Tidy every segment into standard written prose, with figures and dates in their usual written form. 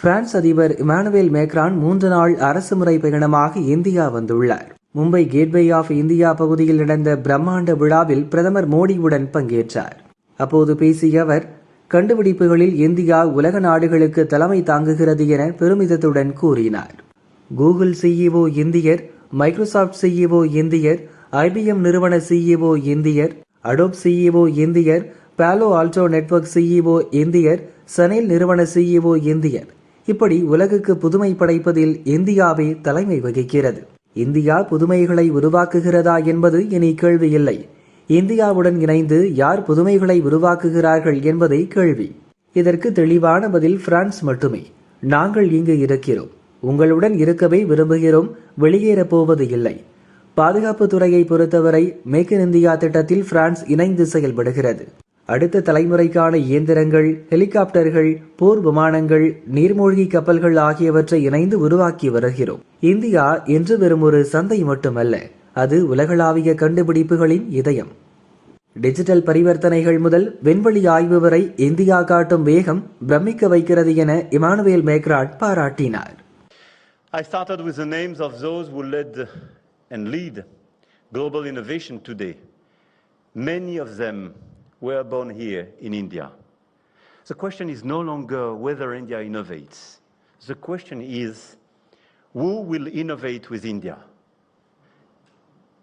France அதிபர் Emmanuel Macron 3 நாள் அரசுமுறை பயணமாக இந்தியா வந்துள்ளார். மும்பை கேட்வே ஆஃப் இந்தியா பகுதியில் நடந்த பிரம்மாண்ட விழாவில் பிரதமர் மோடியுடன் பங்கேற்றார். அப்போது பேசிய அவர், கண்டுபிடிப்புகளில் இந்தியா உலக நாடுகளுக்கு தலைமை தாங்குகிறது என பெருமிதத்துடன் கூறினார். கூகுள் சிஇஓ இந்தியர், மைக்ரோசாப்ட் சிஇஓ இந்தியர், IBM நிறுவன சிஇஓ இந்தியர், அடோப் சிஇஓ இந்தியர், பாலோ ஆல்டோ நெட்வொர்க் சிஇஓ இந்தியர், சனேல் நிறுவன சிஇஓ இந்தியர். இப்படி உலகுக்கு புதுமை படைப்பதில் இந்தியாவே தலைமை வகிக்கிறது. இந்தியா புதுமைகளை உருவாக்குகிறதா என்பது இனி கேள்வி இல்லை. இந்தியாவுடன் இணைந்து யார் புதுமைகளை உருவாக்குகிறார்கள் என்பதே கேள்வி. இதற்கு தெளிவான பதில் பிரான்ஸ் மட்டுமே. நாங்கள் இங்கு இருக்கிறோம், உங்களுடன் இருக்கவே விரும்புகிறோம், வெளியேறப் போவது இல்லை. பாதுகாப்பு துறையை பொறுத்தவரை மேக் இன் இந்தியா திட்டத்தில் பிரான்ஸ் இணைந்து செயல்படுகிறது. அடுத்த தலைமுறைக்கான இயந்திரங்கள், ஹெலிகாப்டர்கள், போர் விமானங்கள், நீர்மூழ்கி கப்பல்கள் ஆகியவற்றை இணைந்து உருவாக்கி வருகிறோம். இந்தியா இன்று வெறும் ஒரு சந்தை மட்டுமல்ல, அது உலகளாவிய கண்டுபிடிப்புகளின் இதயம். டிஜிட்டல் பரிவர்த்தனைகள் முதல் விண்வெளி ஆய்வு வரை இந்தியா காட்டும் வேகம் பிரமிக்க வைக்கிறது என இமானுவேல் மேக்ரான் பாராட்டினார். I started with the names of those who led and lead global innovation today. Many of them were born here in India. The question is no longer whether India innovates. The question is who will innovate with India?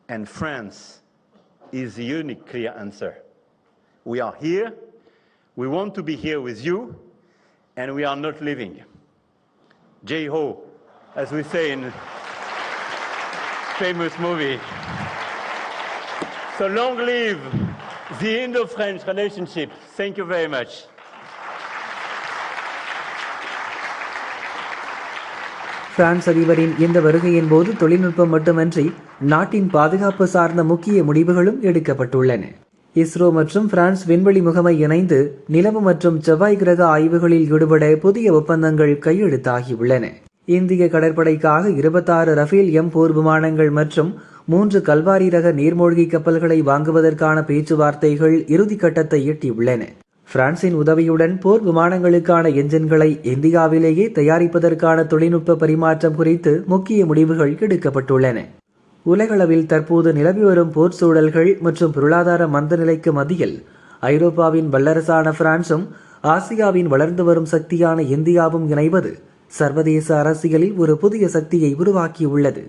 And France is the unique clear answer. We are here, we want to be here with you, and we are not leaving. Jai Ho, as we say in famous movie. So long live the Indo-French relationship. Thank you very much. France அதிபரின் இந்த வருகையின் போது தொழில்நுட்பம் மட்டுமன்றி நாட்டின் பாதுகாப்பு சார்ந்த முக்கிய முடிவுகளும் எடுக்கப்பட்டுள்ளன. இஸ்ரோ மற்றும் பிரான்ஸ் விண்வெளி முகமை இணைந்து நிலவு மற்றும் செவ்வாய் கிரக ஆய்வுகளில் ஈடுபட புதிய ஒப்பந்தங்கள் கையெழுத்தாகியுள்ளன. இந்திய கடற்படைக்காக 26 ரஃபேல் எம் போர் விமானங்கள் மற்றும் 3 கல்வாரி ரக நீர்மூழ்கி கப்பல்களை வாங்குவதற்கான பேச்சுவார்த்தைகள் இறுதிக்கட்டத்தை எட்டியுள்ளன. பிரான்சின் உதவியுடன் போர் விமானங்களுக்கான என்ஜின்களை இந்தியாவிலேயே தயாரிப்பதற்கான தொழில்நுட்ப பரிமாற்றம் குறித்து முக்கிய முடிவுகள் எடுக்கப்பட்டுள்ளன. உலகளவில் தற்போது நிலவி வரும் போர் சூழல்கள் மற்றும் பொருளாதார மந்த நிலைக்கு மத்தியில் ஐரோப்பாவின் வல்லரசான பிரான்சும் ஆசியாவின் வளர்ந்து வரும் சக்தியான இந்தியாவும் இணைவது சர்வதேச அரசியலில் ஒரு புதிய சக்தியை உருவாக்கியுள்ளது.